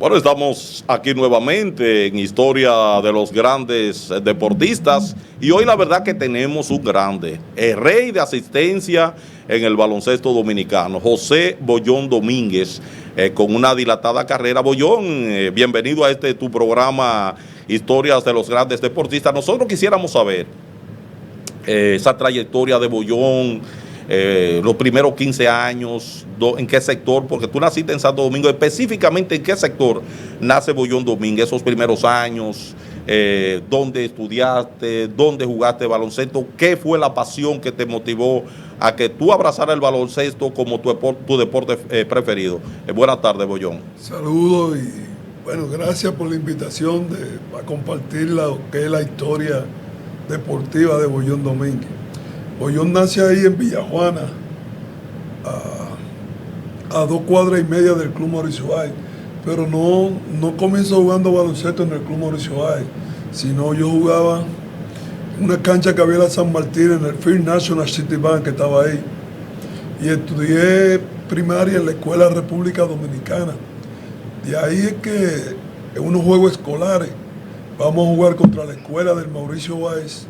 Bueno, estamos aquí nuevamente en Historia de los Grandes Deportistas y hoy la verdad que tenemos un grande, el rey de asistencia en el baloncesto dominicano, José Bollón Domínguez, con una dilatada carrera. Bollón, bienvenido a tu programa Historias de los Grandes Deportistas. Nosotros quisiéramos saber esa trayectoria de Bollón, los primeros 15 años, en qué sector, porque tú naciste en Santo Domingo, específicamente en qué sector nace Bollón Domínguez, esos primeros años, dónde estudiaste, dónde jugaste baloncesto, qué fue la pasión que te motivó a que tú abrazaras el baloncesto como tu deporte preferido. Buenas tardes, Bollón. Saludos y bueno, gracias por la invitación a compartir lo que es la historia deportiva de Bollón Domínguez. Bollón nace ahí en Villajuana, a 2 cuadras y media del Club Mauricio Báez, pero no comenzó jugando baloncesto en el Club Mauricio Báez, sino yo jugaba en una cancha que había en la San Martín, en el First National City Bank, que estaba ahí, y estudié primaria en la Escuela República Dominicana. De ahí es que en unos juegos escolares vamos a jugar contra la escuela del Mauricio Báez.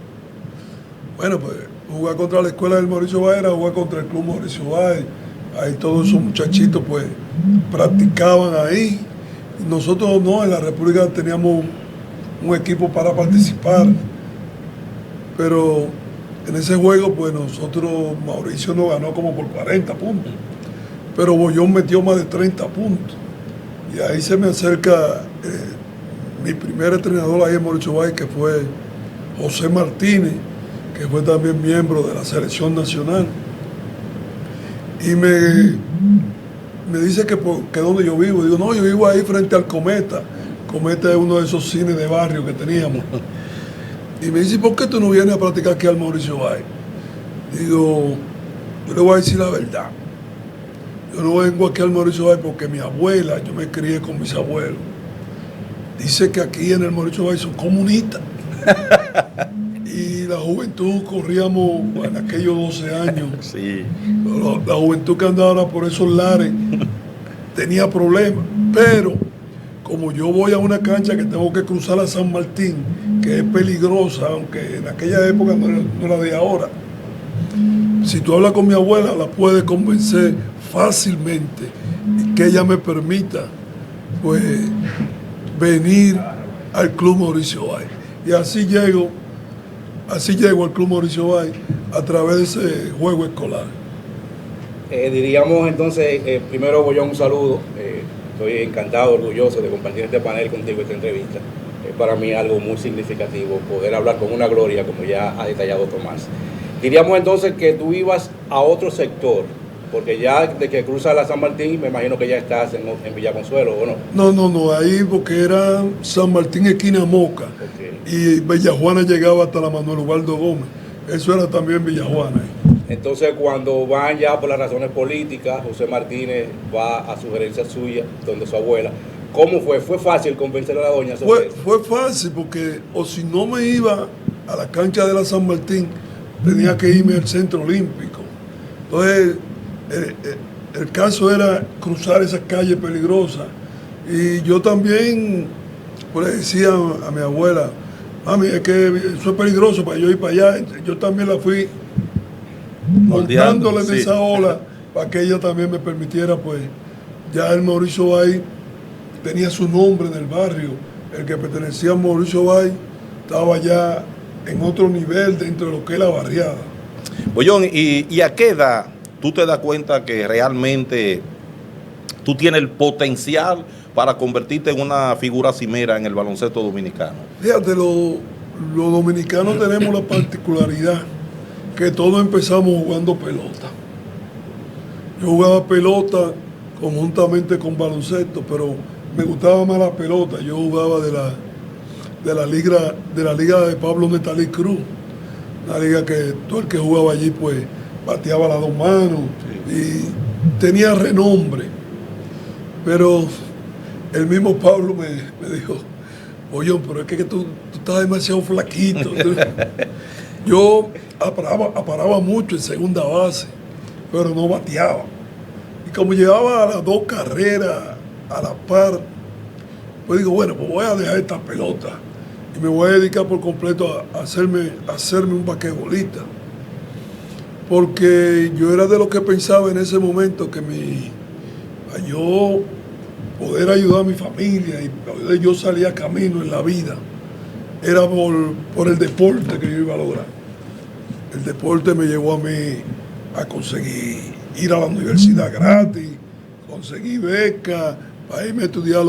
Bueno, pues jugar contra la escuela del Mauricio Báez era jugar contra el Club Mauricio Báez. Ahí todos esos muchachitos pues practicaban ahí. Y nosotros no, en la República teníamos un equipo para participar. Pero en ese juego pues Mauricio nos ganó como por 40 puntos. Pero Bollón metió más de 30 puntos. Y ahí se me acerca mi primer entrenador ahí en Mauricio Báez, que fue José Martínez, que fue también miembro de la selección nacional, y me dice que donde yo vivo. Digo, no, yo vivo ahí frente al Cometa. Cometa es uno de esos cines de barrio que teníamos. Y me dice, ¿por qué tú no vienes a practicar aquí al Mauricio Báez? Digo, yo le voy a decir la verdad. Yo no vengo aquí al Mauricio Báez porque mi abuela, yo me crié con mis abuelos, dice que aquí en el Mauricio Báez son comunistas. Y la juventud corríamos en aquellos 12 años. Sí. La juventud que andaba por esos lares tenía problemas. Pero como yo voy a una cancha que tengo que cruzar a San Martín, que es peligrosa, aunque en aquella época no era de ahora, si tú hablas con mi abuela, la puedes convencer fácilmente y que ella me permita pues venir al Club Mauricio Báez. Y así llego al Club Mauricio Báez a través de ese juego escolar. Diríamos entonces, primero Bollón, un saludo. Estoy encantado, orgulloso de compartir este panel contigo, esta entrevista. Es para mí algo muy significativo poder hablar con una gloria, como ya ha detallado Tomás. Diríamos entonces que tú ibas a otro sector, porque ya de que cruzas la San Martín, me imagino que ya estás en Villaconsuelo, ¿o no? No, ahí porque era San Martín esquina Moca, okay. Y Villajuana llegaba hasta la Manuel Ubaldo Gómez. Eso era también Villajuana. Entonces, cuando van ya por las razones políticas, José Martínez va a sugerencia suya, donde su abuela. ¿Cómo fue? ¿Fue fácil convencer a la doña sobre eso? Fue fácil, porque o si no me iba a la cancha de la San Martín, tenía que irme al Centro Olímpico. Entonces, el caso era cruzar esas calles peligrosas. Y yo también pues, le decía a mi abuela, mami, es que eso es peligroso para yo ir para allá. Yo también la fui montándole en esa ola para que ella también me permitiera, pues, ya el Mauricio Báez tenía su nombre en el barrio. El que pertenecía a Mauricio Báez estaba ya en otro nivel dentro de lo que es la barriada. Bollón, ¿y a qué edad tú te das cuenta que realmente tú tienes el potencial para convertirte en una figura cimera en el baloncesto dominicano? Fíjate, los dominicanos tenemos la particularidad que todos empezamos jugando pelota. Yo jugaba pelota conjuntamente con baloncesto, pero me gustaba más la pelota. Yo jugaba de la liga de Pablo Netalí Cruz, una liga que todo el que jugaba allí pues bateaba las 2 manos y tenía renombre. Pero el mismo Pablo me dijo, oye, pero es que tú estás demasiado flaquito. Yo aparaba mucho en segunda base, pero no bateaba. Y como llevaba las 2 carreras a la par, Pues digo, bueno, pues voy a dejar esta pelota y me voy a dedicar por completo a hacerme un basquetbolista. Porque yo era de los que pensaba en ese momento que a yo poder ayudar a mi familia y poder yo salir a camino en la vida, era por el deporte que yo iba a lograr. El deporte me llevó a mí a conseguir ir a la universidad gratis, conseguir becas, para irme a estudiar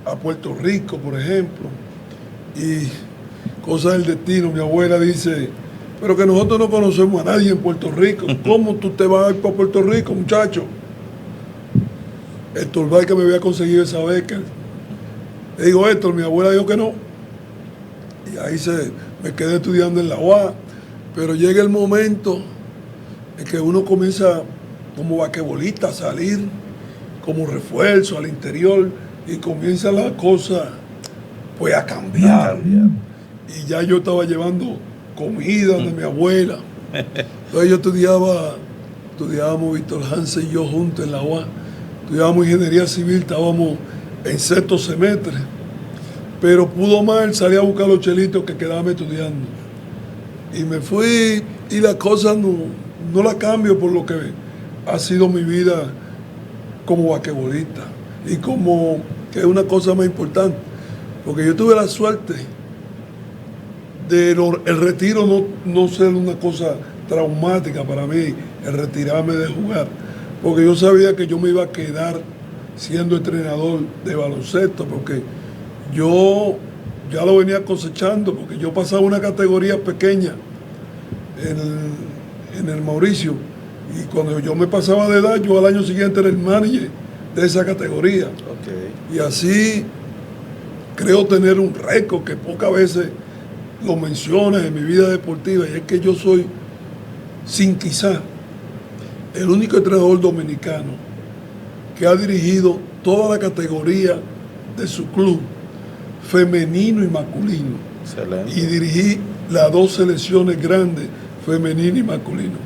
a Puerto Rico, por ejemplo. Y cosas del destino, mi abuela dice, pero que nosotros no conocemos a nadie en Puerto Rico. ¿Cómo tú te vas a ir para Puerto Rico, muchacho? Héctor Bay, que me había conseguido esa beca. Le digo, Héctor, mi abuela dijo que no. Y ahí me quedé estudiando en la UA. Pero llega el momento en que uno comienza como basquetbolista a salir como refuerzo al interior y comienza la cosa pues a cambiar. Y ya yo estaba llevando comida de mi abuela. Entonces yo estudiábamos Víctor Hansen y yo juntos en la UA. Estudiábamos ingeniería civil, estábamos en sexto semestre. Pero pudo más salir a buscar los chelitos que quedarme estudiando. Y me fui y la cosa no la cambio por lo que ha sido mi vida como basquetbolista. Y como que es una cosa más importante. Porque yo tuve la suerte de el retiro no ser una cosa traumática para mí, el retirarme de jugar. Porque yo sabía que yo me iba a quedar siendo entrenador de baloncesto, porque yo ya lo venía cosechando, porque yo pasaba una categoría pequeña en el Mauricio, y cuando yo me pasaba de edad, yo al año siguiente era el manager de esa categoría. Okay. Y así creo tener un récord que pocas veces lo mencionas en mi vida deportiva, y es que yo soy, sin quizá, el único entrenador dominicano que ha dirigido toda la categoría de su club, femenino y masculino. Excelente. Y dirigí las dos selecciones grandes, femenino y masculino.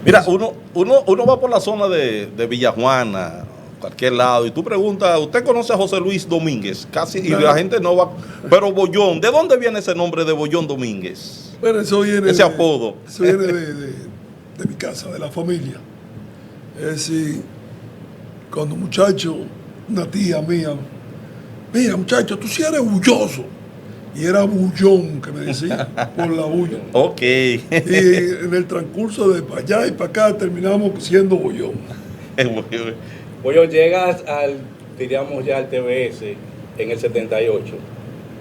Mira, uno va por la zona de Villajuana, cualquier lado, y tú preguntas, ¿usted conoce a José Luis Domínguez? Casi, y la gente no va. Pero Bollón, ¿de dónde viene ese nombre de Bollón Domínguez? Bueno, eso viene ese apodo. Eso viene de mi casa, de la familia. Es decir, cuando muchacho, una tía mía, mira muchacho, tú sí eres bulloso. Y era Bullón, que me decía, por la bulla. Ok. Y en el transcurso de para allá y para acá terminamos siendo Bollón. Bollón, llegas diríamos ya al TBS en el 78.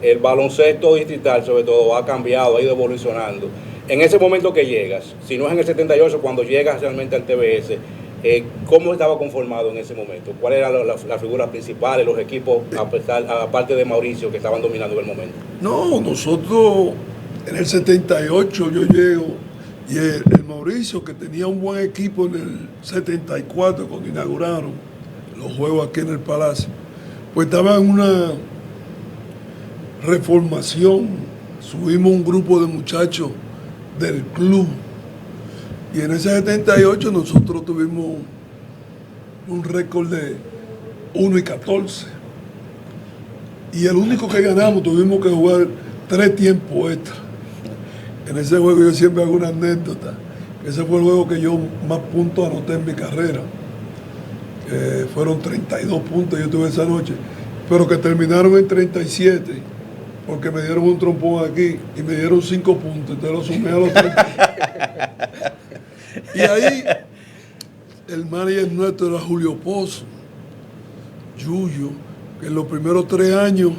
El baloncesto distrital, sobre todo, ha cambiado, ha ido evolucionando. En ese momento que llegas, si no es en el 78, cuando llegas realmente al TBS, ¿cómo estaba conformado en ese momento? ¿Cuáles eran las figuras principales, los equipos, aparte de Mauricio, que estaban dominando en el momento? No, nosotros en el 78 yo llego y el Mauricio, que tenía un buen equipo en el 74 cuando inauguraron los juegos aquí en el Palacio, pues estaba en una reformación. Subimos un grupo de muchachos del club. Y en ese 78 nosotros tuvimos un récord de 1-14. Y el único que ganamos tuvimos que jugar 3 tiempos extra. En ese juego yo siempre hago una anécdota. Ese fue el juego que yo más puntos anoté en mi carrera. Fueron 32 puntos yo tuve esa noche. Pero que terminaron en 37. Porque me dieron un trompón aquí y me dieron 5 puntos. Entonces lo sumé a los 30. Y ahí el manager nuestro era Julio Pozo, Yuyo, que en los primeros 3 años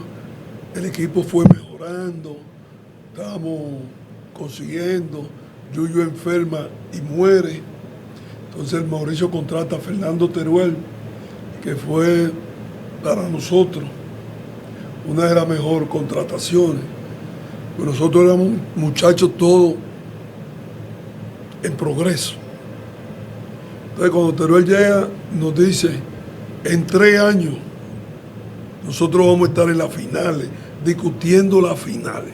el equipo fue mejorando, estábamos consiguiendo, Yuyo enferma y muere. Entonces el Mauricio contrata a Fernando Teruel, que fue para nosotros una de las mejores contrataciones. Pues nosotros éramos muchachos todos en progreso. Entonces cuando Teruel llega nos dice, en 3 años nosotros vamos a estar en las finales, discutiendo las finales.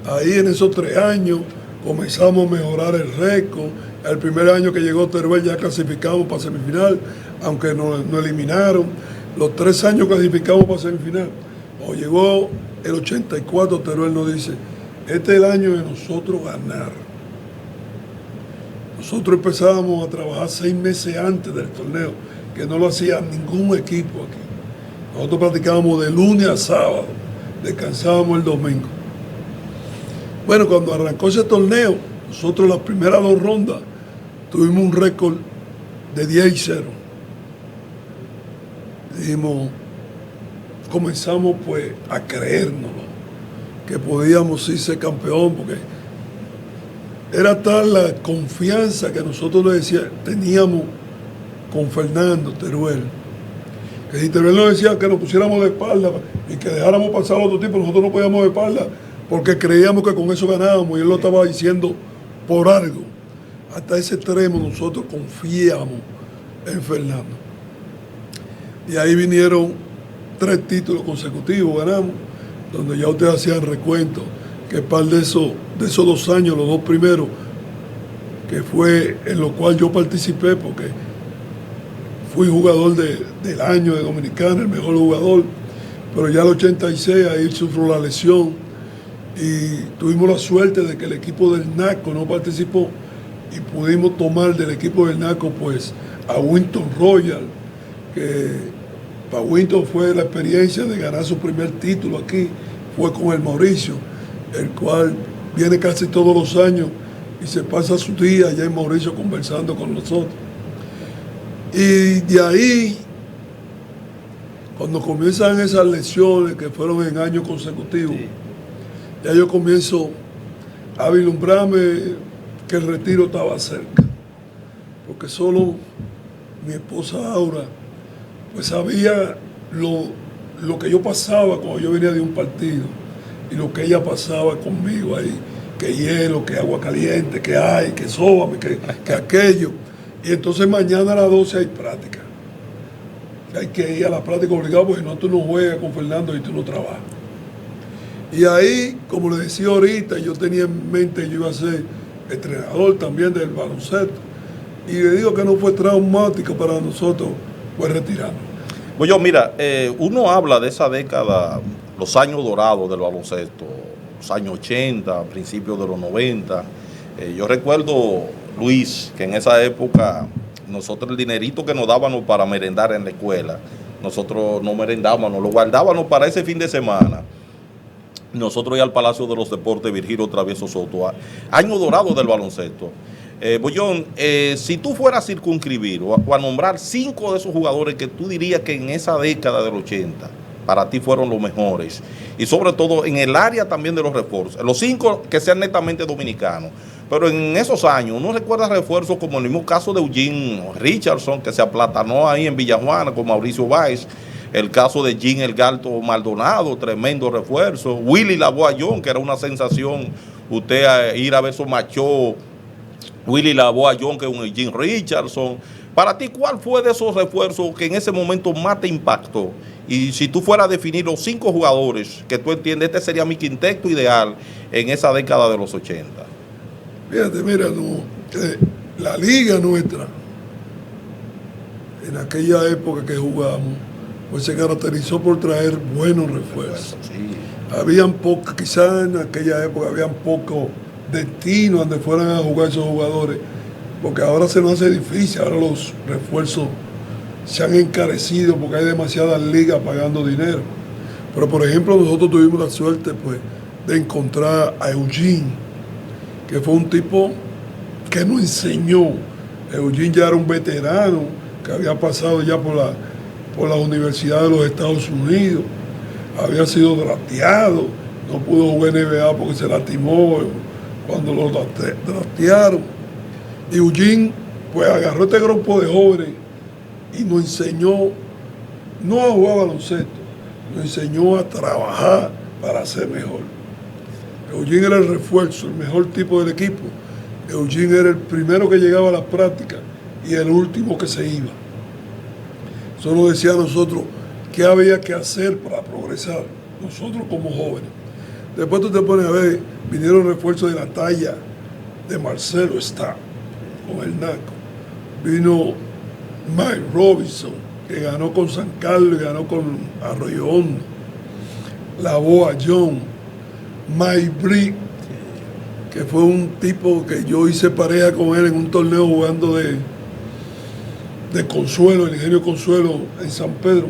Ahí en esos 3 años comenzamos a mejorar el récord. El primer año que llegó Teruel ya clasificamos para semifinal, aunque nos eliminaron. Los 3 años clasificamos para semifinal. Cuando llegó el 84, Teruel nos dice, este es el año de nosotros ganar. Nosotros empezábamos a trabajar 6 meses antes del torneo, que no lo hacía ningún equipo aquí. Nosotros practicábamos de lunes a sábado, descansábamos el domingo. Bueno, cuando arrancó ese torneo, nosotros las primeras 2 rondas tuvimos un récord de 10-0. Dijimos, comenzamos pues a creérnoslo, que podíamos irse campeón, porque era tal la confianza que nosotros le decíamos, teníamos con Fernando Teruel, que si Teruel nos decía que nos pusiéramos de espalda y que dejáramos pasar a otro tipo, nosotros no podíamos de espalda, porque creíamos que con eso ganábamos, y él lo estaba diciendo por algo. Hasta ese extremo nosotros confiamos en Fernando. Y ahí vinieron 3 títulos consecutivos, ganamos, donde ya ustedes hacían recuento, que par de esos 2 años, los 2 primeros, que fue en lo cual yo participé, porque fui jugador del año de Dominicana, el mejor jugador, pero ya el 86 ahí sufrió la lesión y tuvimos la suerte de que el equipo del NACO no participó y pudimos tomar del equipo del NACO pues a Winton Royal, que para Winton fue la experiencia de ganar su primer título aquí, fue con el Mauricio, el cual viene casi todos los años y se pasa su día allá en Mauricio conversando con nosotros. Y de ahí, cuando comienzan esas lesiones que fueron en años consecutivos, ya yo comienzo a vislumbrarme que el retiro estaba cerca, porque solo mi esposa Aura pues sabía lo que yo pasaba cuando yo venía de un partido y lo que ella pasaba conmigo ahí, que hielo, que agua caliente, que hay, que sóbame, que aquello. Y entonces mañana a las 12 hay práctica. Hay que ir a la práctica obligado, porque no, tú no juegas con Fernando y tú no trabajas. Y ahí, como le decía ahorita, yo tenía en mente que yo iba a ser entrenador también del baloncesto. Y le digo que no fue traumático para nosotros, fue retirarnos. Pues yo, mira, uno habla de esa década, los años dorados del baloncesto, los años 80, principios de los 90. Yo recuerdo, Luis, que en esa época nosotros el dinerito que nos dábamos para merendar en la escuela, nosotros no merendábamos, lo guardábamos para ese fin de semana. Nosotros íbamos al Palacio de los Deportes Virgilio Travieso Soto, año dorado del baloncesto. Bollón, si tú fueras a circunscribir o a nombrar 5 de esos jugadores que tú dirías que en esa década del 80 para ti fueron los mejores, y sobre todo en el área también de los refuerzos, los 5 que sean netamente dominicanos, pero en esos años uno recuerda refuerzos como el mismo caso de Eugene Richardson, que se aplatanó ahí en Villajuana con Mauricio Báez, el caso de Jean El Galto Maldonado, tremendo refuerzo, Willy Laboayón, que era una sensación, usted ir a ver su macho, Willy Laboayón, que es un Eugene Richardson. Para ti, ¿cuál fue de esos refuerzos que en ese momento más te impactó? Y si tú fueras a definir los 5 jugadores que tú entiendes, este sería mi quinteto ideal en esa década de los 80. Fíjate, mira, la liga nuestra, en aquella época que jugamos, pues se caracterizó por traer buenos refuerzos. Sí. Habían pocos, quizás en aquella época habían pocos destinos donde fueran a jugar esos jugadores, porque ahora se nos hace difícil, ahora los refuerzos se han encarecido porque hay demasiadas ligas pagando dinero. Pero por ejemplo nosotros tuvimos la suerte pues de encontrar a Eugene, que fue un tipo que nos enseñó. Eugene ya era un veterano que había pasado ya por la Universidad de los Estados Unidos, había sido drafteado, no pudo jugar NBA porque se lastimó cuando lo draftearon. Y Eugene pues agarró este grupo de jóvenes y nos enseñó no a jugar baloncesto, nos enseñó a trabajar para ser mejor. Eugene era el refuerzo, el mejor tipo del equipo. Eugene era el primero que llegaba a las prácticas y el último que se iba. Eso nos decía a nosotros qué había que hacer para progresar, nosotros como jóvenes. Después tú te pones a ver, vinieron refuerzos de la talla de Marcelo Está con el NACO. Vino Mike Robinson, que ganó con San Carlos y ganó con Arroyo Hondo. La Boa John, Mike Brick, que fue un tipo que yo hice pareja con él en un torneo jugando de Consuelo, el Ingenio Consuelo en San Pedro,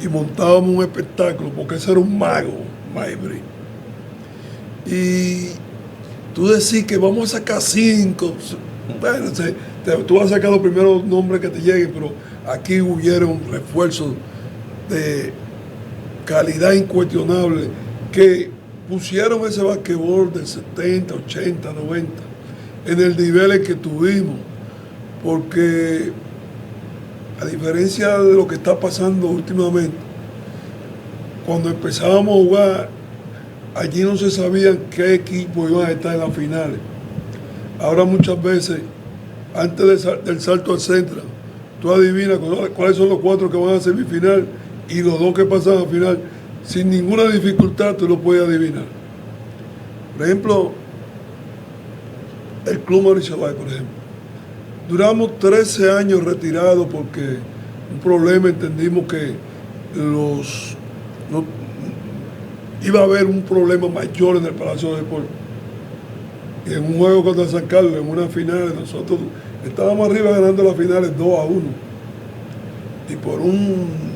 y montábamos un espectáculo, porque ese era un mago, Mike Brick. Y tú decís que vamos a sacar 5, bueno, tú vas a sacar los primeros nombres que te lleguen, pero aquí hubieron refuerzos de calidad incuestionable que pusieron ese basquetbol del 70, 80, 90 en el nivel en que tuvimos, porque a diferencia de lo que está pasando últimamente, cuando empezábamos a jugar, allí no se sabían qué equipos iban a estar en las finales. Ahora muchas veces, antes del salto al centro, tú adivinas cuáles son los 4 que van a semifinal y los 2 que pasan a final. Sin ninguna dificultad tú lo puedes adivinar. Por ejemplo, el Club Mauricio Báez, por ejemplo. Duramos 13 años retirados porque un problema, entendimos que iba a haber un problema mayor en el Palacio de Deportes. Y en un juego contra San Carlos, en una final, nosotros estábamos arriba ganando las finales 2-1. Y por un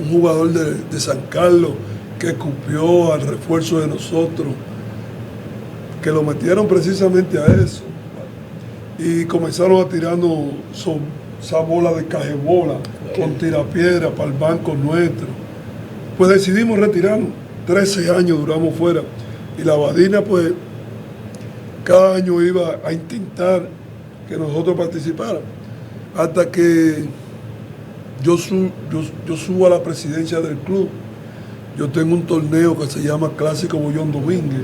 jugador de San Carlos que escupió al refuerzo de nosotros, que lo metieron precisamente a eso. Y comenzaron a tirarnos esa bola de cajebola con tirapiedra para el banco nuestro. Pues decidimos retirarnos. 13 años duramos fuera. Y la Badina, pues, cada año iba a intentar que nosotros participáramos. Hasta que yo subo a la presidencia del club. Yo tengo un torneo que se llama Clásico Bollón Domínguez.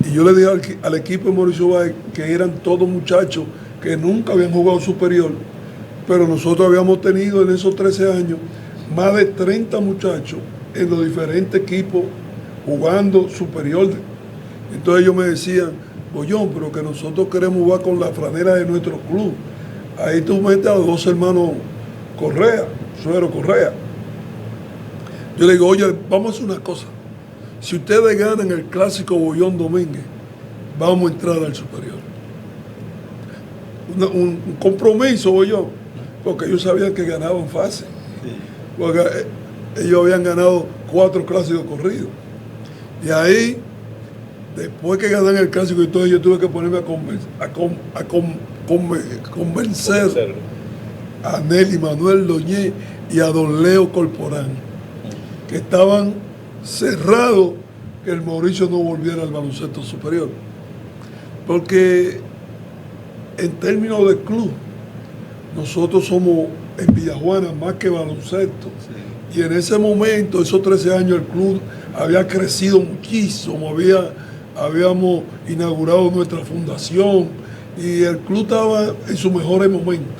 Y yo le dije al equipo de Mauricio Báez que eran todos muchachos que nunca habían jugado superior, pero nosotros habíamos tenido en esos 13 años más de 30 muchachos en los diferentes equipos jugando superior. Entonces ellos me decían, Bollón, pero que nosotros queremos jugar con la franela de nuestro club. Ahí tú metes a los 2 hermanos Correa, Suero Correa. Yo le digo, oye, vamos a hacer una cosa. Si ustedes ganan el Clásico Bollón Domínguez, vamos a entrar al superior. Un compromiso, Bollón, porque ellos sabían que ganaban fácil. Porque ellos habían ganado 4 clásicos corridos. Y ahí, después que ganan el clásico, entonces yo tuve que ponerme a convencer a Nelly Manuel Doñé y a don Leo Corporán, que estaban cerrados que el Mauricio no volviera al baloncesto superior. Porque en términos de club, nosotros somos en Villajuana más que baloncesto. Sí. Y en ese momento, esos 13 años, el club había crecido muchísimo, habíamos inaugurado nuestra fundación y el club estaba en sus mejores momentos.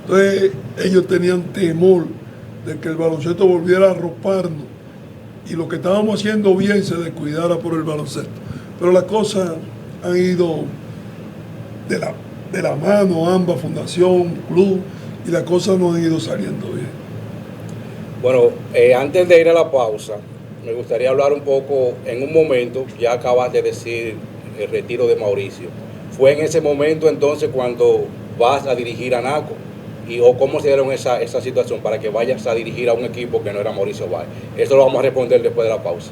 Entonces ellos tenían temor de que el baloncesto volviera a arroparnos y lo que estábamos haciendo bien se descuidara por el baloncesto. Pero las cosas han ido de la mano, ambas, fundación, club, y las cosas no han ido saliendo bien. Bueno, antes de ir a la pausa, me gustaría hablar un poco, en un momento, ya acabas de decir el retiro de Mauricio. ¿Fue en ese momento entonces cuando vas a dirigir a Naco? ¿O cómo se dieron esa situación para que vayas a dirigir a un equipo que no era Mauricio Báez? Eso lo vamos a responder después de la pausa.